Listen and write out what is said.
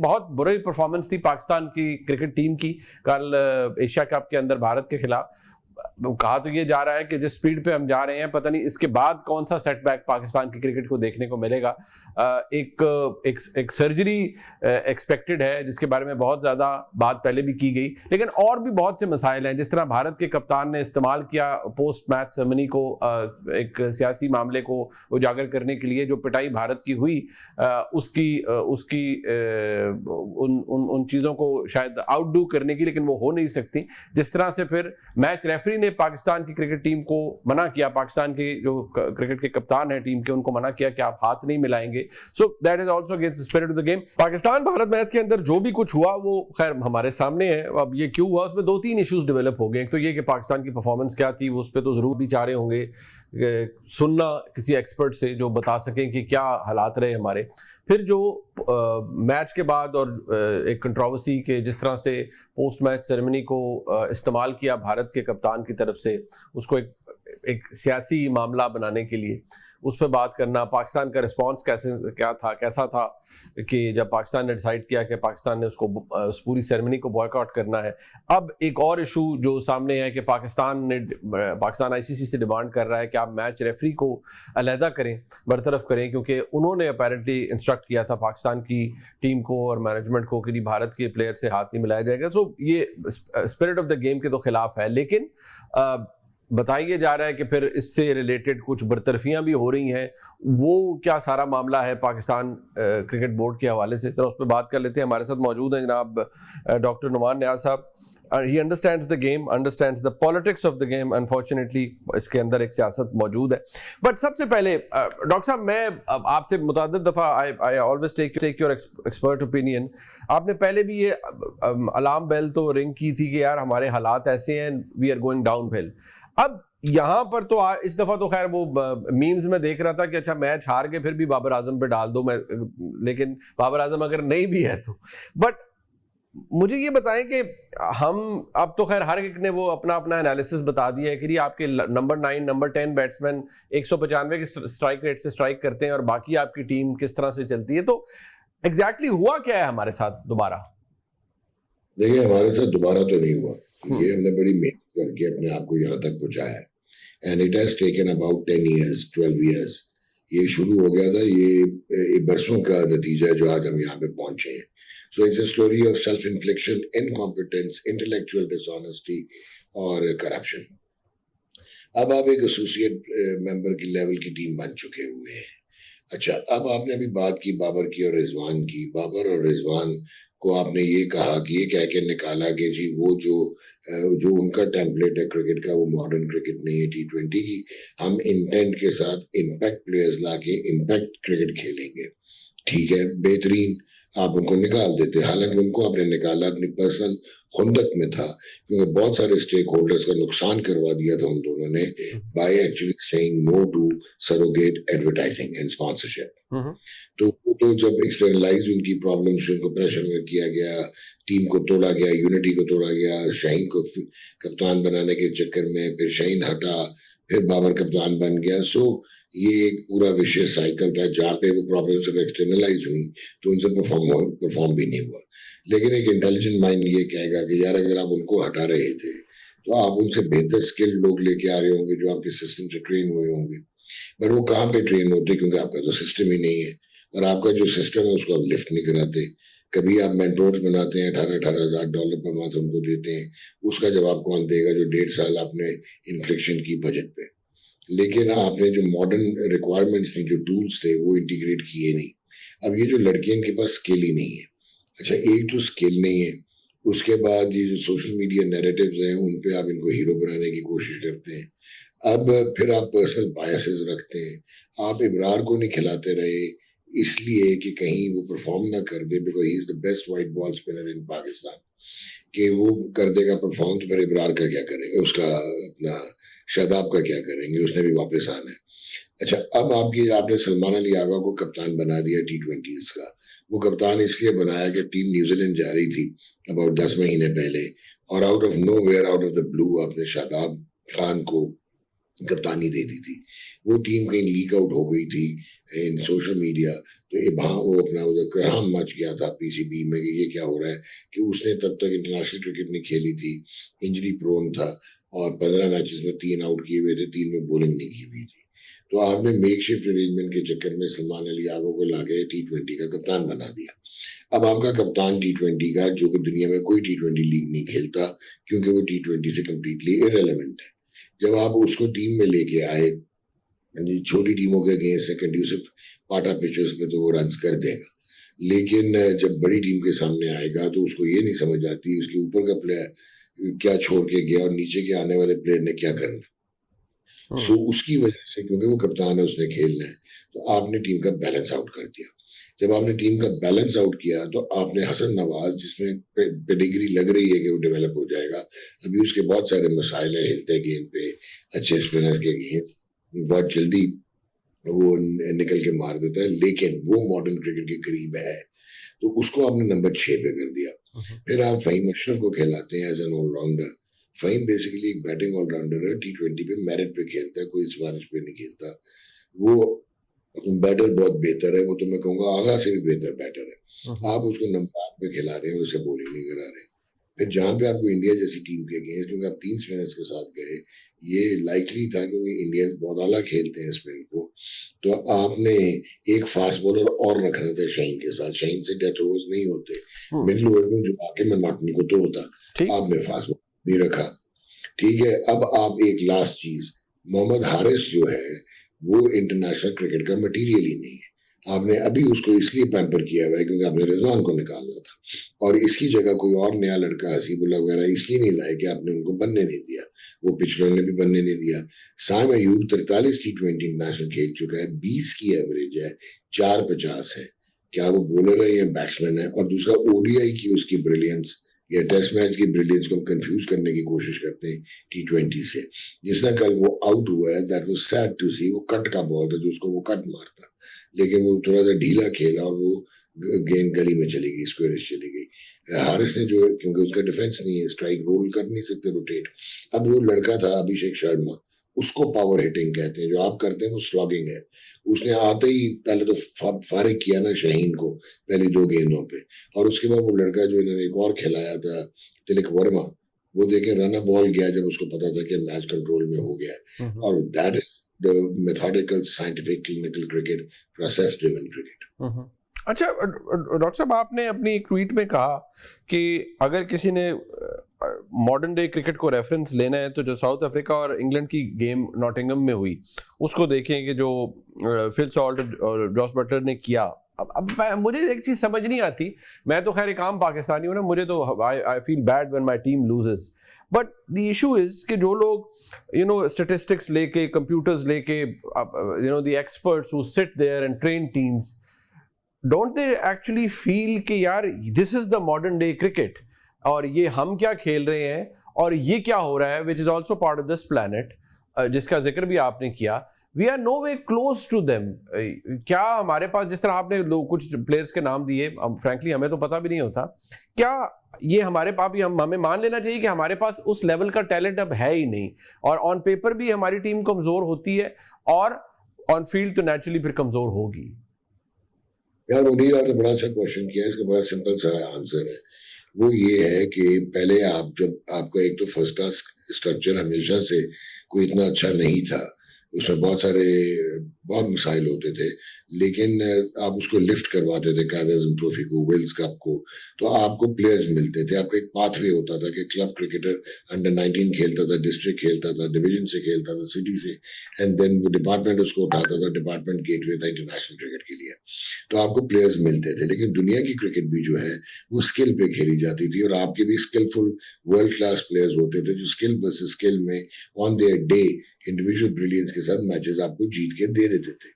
बहुत बुरी परफॉर्मेंस थी पाकिस्तान की क्रिकेट टीम की कल एशिया कप के अंदर भारत के खिलाफ। कहा तो ये जा रहा है कि जिस स्पीड पे हम जा रहे हैं, पता नहीं इसके बाद कौन सा सेटबैक पाकिस्तान की क्रिकेट को देखने को मिलेगा। एक सर्जरी एक्सपेक्टेड है जिसके बारे में बहुत ज़्यादा बात पहले भी की गई, लेकिन और भी बहुत से मसाइल हैं। जिस तरह भारत के कप्तान ने इस्तेमाल किया पोस्ट मैच सेरेमनी को एक सियासी मामले को उजागर करने के लिए, जो पिटाई भारत की हुई उसकी उन चीज़ों को शायद आउटडू करने की, लेकिन वो हो नहीं सकती। जिस तरह से फिर मैच रेफरी ने पाकिस्तान की क्रिकेट टीम को मना किया, पाकिस्तान के जो क्रिकेट के कप्तान हैं टीम के, उनको मना किया कि आप हाथ नहीं मिलाएंगे। So that is also against the spirit of the game. Pakistan Bharat match के अंदर जो भी कुछ हुआ वो खैर हमारे सामने है। अब ये क्यों हुआ, उसमें 2-3 इश्यूज डेवलप हो गए। एक तो ये कि पाकिस्तान की परफॉर्मेंस क्या थी, उस पर तो जरूर भी चाह रहे होंगे सुनना किसी एक्सपर्ट से जो बता सकें कि क्या हालात रहे हमारे। फिर जो मैच के बाद और एक कंट्रोवर्सी के जिस तरह से पोस्ट मैच सेरेमनी को इस्तेमाल किया भारत के कप्तान की तरफ से, उसको एक सियासी मामला बनाने के लिए, उस पर बात करना। पाकिस्तान का रिस्पांस कैसा था कि जब पाकिस्तान ने डिसाइड किया कि पाकिस्तान ने उस पूरी सेरेमनी को बॉयकॉट करना है। अब एक और इशू जो सामने है कि पाकिस्तान आईसीसी से डिमांड कर रहा है कि आप मैच रेफरी को अलहदा करें, बरतरफ करें, क्योंकि उन्होंने अपेरेंटली इंस्ट्रक्ट किया था पाकिस्तान की टीम को और मैनेजमेंट को कि भारत के प्लेयर से हाथ नहीं मिलाया जाएगा। सो ये स्पिरिट ऑफ द गेम के तो खिलाफ है। लेकिन बताया जा रहा है कि फिर इससे रिलेटेड कुछ बरतरफियां भी हो रही हैं। वो क्या सारा मामला है पाकिस्तान क्रिकेट बोर्ड के हवाले से, तो उस पर बात कर लेते हैं। हमारे साथ मौजूद हैं जनाब डॉक्टर नुमान नियाज साहब। He understands the game, understands the politics of the game. Unfortunately इसके अंदर एक सियासत मौजूद है। बट सबसे पहले डॉक्टर साहब, मैं आपसे मुतअद्दिद दफ़ा I always take your expert opinion. आपने पहले भी ये अलार्म बेल तो रिंग की थी कि यार हमारे हालात ऐसे हैं, we are going downhill. अब यहाँ पर तो इस दफा तो खैर वो मीम्स में देख रहा था कि अच्छा मैच हार के फिर भी बाबर आजम पे डाल दो, लेकिन बाबर आजम अगर नहीं भी है तो। बट मुझे ये बताएं कि हम अब तो खैर हर एक ने वो अपना अपना एनालिसिस बता दिया है कि आपके नंबर 9 नंबर 10 बैट्समैन 195 के स्ट्राइक रेट से स्ट्राइक करते हैं और बाकी आपकी टीम किस तरह से चलती है। तो एग्जैक्टली हुआ क्या है हमारे साथ दोबारा? देखिए, हमारे साथ दोबारा तो नहीं हुआ। ये हमने बड़ी मेहनत करके अपने आप को यहाँ तक पहुंचाया है। And it has taken about 10 years 12 years। ये शुरू हो गया था, ये बरसों का नतीजा है जो आज हम यहाँ पे पहुंचे हैं। So it's a story of self इन्फ्लिक्शन, incompetence, intellectual dishonesty और करप्शन। अब आप एक एसोसिएट मेंबर की लेवल की टीम बन चुके हुए हैं। अच्छा, अब आपने अभी बात की बाबर की और रिजवान की। बाबर और रिजवान को आपने ये कहा कि ये कह के निकाला कि जी वो जो उनका टेम्पलेट है क्रिकेट का, वो मॉडर्न क्रिकेट नहीं है T20 की। हम इंटेंट के साथ इम्पैक्ट प्लेयर्स लाके इम्पैक्ट क्रिकेट खेलेंगे। ठीक है, बेहतरीन। आप उनको निकाल देते, हालांकि उनको आपने निकाला अपनी पर्सनल खुंदक में था, क्योंकि बहुत सारे स्टेक होल्डर्स का नुकसान करवा दिया था उन दोनों ने by actually saying no to surrogate advertising and sponsorship. तो जब एक्सटर्नलाइज उनकी प्रॉब्लम्स, उनको प्रेशर में किया गया, टीम को तोड़ा गया, यूनिटी को तोड़ा गया, शाहीन को कप्तान बनाने के चक्कर में फिर शाहीन हटा, फिर बाबर कप्तान बन गया। सो ये एक पूरा विशेष साइकिल था जहाँ पे वो प्रॉब्लम जब एक्सटर्नलाइज हुई तो उनसे परफॉर्म भी नहीं हुआ। लेकिन एक इंटेलिजेंट माइंड ये कहेगा कि यार अगर आप उनको हटा रहे थे तो आप उनसे बेहतर स्किल्ड लोग लेके आ रहे होंगे जो आपके सिस्टम से ट्रेन हुए होंगे। पर वो कहाँ पे ट्रेन होते, क्योंकि आपका तो सिस्टम ही नहीं है, और आपका जो सिस्टम है उसको आप लिफ्ट नहीं कराते। कभी आप मेंटोर्स बनाते हैं, $18,000 पर मंथ उनको देते हैं, उसका जवाब कौन देगा जो 1.5 साल आपने इन्फ्लेक्शन की बजट पे। लेकिन आपने जो मॉडर्न रिक्वायरमेंट्स थी, जो टूल्स थे, वो इंटीग्रेट किए नहीं। अब ये जो लड़के इनके पास स्किल ही नहीं है। अच्छा, एक तो स्किल नहीं है, उसके बाद ये जो सोशल मीडिया नैरेटिव्स हैं उन पे आप इनको हीरो बनाने की कोशिश करते हैं। अब फिर आप पर्सनल बायसेस रखते हैं। आप इब्रार को नहीं खिलाते रहे इसलिए कि कहीं वो परफॉर्म ना कर दे, because he is the best white ball spinner in Pakistan, कि वो कर देगा परफॉर्म, तो फिर इब्रार का क्या करेंगे, उसका अपना शादाब का क्या करेंगे, उसने भी वापस आना है। अच्छा, अब आपने सलमान अली आगा को कप्तान बना दिया T20s का। वो कप्तान इसलिए बनाया कि टीम न्यूजीलैंड जा रही थी अबाउट 10 महीने पहले, और out of nowhere, out of the blue, आपने शादाब खान को कप्तानी दे दी थी। वो टीम कहीं लीक आउट हो गई थी इन सोशल मीडिया, तो ये वहाँ वो अपना उधर कोहराम मच गया था पीसीबी में कि ये क्या हो रहा है, कि उसने तब तक इंटरनेशनल क्रिकेट नहीं खेली थी, इंजरी प्रोन था और 15 मैचेस में 3 आउट किए हुए थे, 3 में बॉलिंग नहीं की हुई थी। तो आपने मेकशिफ्ट अरेंजमेंट के चक्कर में सलमान अली यादव को लाके T20 का कप्तान बना दिया। अब आपका कप्तान T20 का, जो कि दुनिया में कोई T20 लीग नहीं खेलता क्योंकि वो T20 से कम्प्लीटली इरेलेवेंट है, जब आप उसको टीम में लेके आए छोटी टीमों के अगेंस्ट है कंड्यूसिव पाटा पिचेस में तो वो रन कर देगा, लेकिन जब बड़ी टीम के सामने आएगा तो उसको ये नहीं समझ आती उसके ऊपर का प्लेयर क्या छोड़ के गया और नीचे के आने वाले प्लेयर ने क्या करना। सो उसकी वजह से, क्योंकि वो कप्तान है उसने खेलना है, तो आपने टीम का बैलेंस आउट कर दिया। जब आपने टीम का बैलेंस आउट किया तो आपने हसन नवाज, जिसमें पेडिग्री लग रही है कि वो डेवलप हो जाएगा, अभी उसके बहुत सारे मसाइल हैं, हिलते गेंद पे, अच्छे स्पिनर के गेंद बहुत जल्दी वो निकल के मार देता है, लेकिन वो मॉडर्न क्रिकेट के करीब है, तो उसको आपने नंबर 6 पे कर दिया। फिर आप फहीम अशरफ को खिलाते हैं as an allrounder. Faheem basically एक बैटिंग ऑलराउंडर है, T20 पे मेरिट पे खेलता है, कोई सिफारिश पे नहीं खेलता। वो बैटर बहुत बेहतर है, वो तो मैं कहूँगा आगा से भी बेहतर बैटर है। आप उसको नंबर 8 पे खिला रहे हैं, उसे बॉलिंग नहीं करा रहे। फिर जहां पे आपको इंडिया जैसी टीम के अगेंस्ट, क्योंकि आप 3 स्पिनर्स के साथ गए, ये लाइकली था क्योंकि इंडियंस बहुत आला खेलते हैं स्पिन को, तो आपने एक फास्ट बॉलर और रखना था शाहीन के साथ। शाहीन से डेथ ओवर्स नहीं होते, मिडिल ओवर में जो आके मनमाटनी को तोड़ता, आपने फास्ट बॉलर नहीं रखा। ठीक है, अब आप एक लास्ट चीज, मोहम्मद हारिस जो है वो इंटरनेशनल क्रिकेट का मटीरियल ही नहीं है। आपने अभी उसको इसलिए पैम्पर किया हुआ है क्योंकि आपने रिजवान को निकालना था, और इसकी जगह कोई और नया लड़का हसीबुल्ला वगैरह इसलिए नहीं लाए कि आपने उनको बनने नहीं दिया, वो पिछले ने भी बनने नहीं दिया। साइम अयूब 43 T20 इंटरनेशनल खेल चुका है, 20 की एवरेज है, 450 है। क्या वो बॉलर है या बैट्समैन है? और दूसरा ODI की उसकी ब्रिलियंस या टेस्ट मैच की ब्रिलियंस को हम कंफ्यूज करने की कोशिश करते हैं T20 से। जिसने कल वो आउट हुआ है, दैट वाज सैड टू सी, वो कट का बॉल था जो उसको वो कट मारता, लेकिन वो थोड़ा सा ढीला खेला और वो गेंद गली में चली गई, स्क्वेरिश चली गई। हारिस ने जो, क्योंकि उसका डिफेंस नहीं है, स्ट्राइक रोल कर नहीं सकते रोटेट। अब वो लड़का था अभिषेक शर्मा, उसको पावर हिटिंग कहते हैं, जो आप करते हैं वो स्लॉगिंग है। उसने आते ही पहले तो फारिग किया ना शाहीन को पहली 2 गेंदों पे, और उसके बाद वो लड़का जो इन्होंने एक और खिलाया था तिलक वर्मा, वो देखे रन बॉल गया जब उसको पता था कि मैच कंट्रोल में हो गया। और that is the methodical scientific clinical cricket, process driven cricket. अच्छा डॉक्टर साहब, आपने अपनी एक ट्वीट में कहा कि अगर किसी ने मॉडर्न डे क्रिकेट को रेफरेंस लेना है तो जो साउथ अफ्रीका और इंग्लैंड की गेम नॉटिंघम में हुई उसको देखें कि जो फिल सॉल्ट और जॉस बटलर ने किया। अब मुझे एक चीज समझ नहीं आती, मैं तो खैर एक आम पाकिस्तानी हूँ ना, मुझे तो I feel bad when my team loses, but the issue is कि जो लोग स्टैटिस्टिक्स लेके, कंप्यूटर्स लेके, the experts who sit there and train teams, don't they actually feel कि यार this is the modern day cricket और ये हम क्या खेल रहे हैं और ये क्या हो रहा है, which is also part of this planet, जिसका जिक्र भी आपने किया। We are no way close to them. क्या हमारे पास, जिस तरह आपने कुछ प्लेयर्स के नाम दिए, फ्रैंकली हमें तो पता भी नहीं होता, क्या ये हमारे पास भी हमें मान लेना चाहिए कि हमारे पास उस लेवल का टैलेंट अब है ही नहीं, और ऑन पेपर भी हमारी टीम कमजोर होती है और ऑन फील्ड तो नेचुरली फिर कमजोर होगी? यार मुनीर, आपने बड़ा अच्छा क्वेश्चन किया, इसका बड़ा सिंपल सा आंसर है। वो ये है कि पहले जब आपका एक तो फर्स्ट क्लास स्ट्रक्चर हमेशा से कोई इतना अच्छा नहीं था, उसमें बहुत मसाइल होते थे, लेकिन आप उसको लिफ्ट करवाते थे, कायदे ट्रॉफी को, वेल्स कप को, तो आपको प्लेयर्स मिलते थे, आपका एक पाथवे होता था कि क्लब क्रिकेटर अंडर-19 खेलता था, डिस्ट्रिक्ट खेलता था, डिवीजन से खेलता था, सिटी से, एंड देन वो डिपार्टमेंट उसको उठाता था, डिपार्टमेंट गेटवे था इंटरनेशनल क्रिकेट के लिए, तो आपको प्लेयर्स मिलते थे। लेकिन दुनिया की क्रिकेट भी जो है वो स्किल पे खेली जाती थी, और आपके भी स्किलफुल वर्ल्ड क्लास प्लेयर्स होते थे जो स्किल वर्सेस स्किल में on their day individual brilliance के साथ मैचेस आपको जीत के दे देते थे।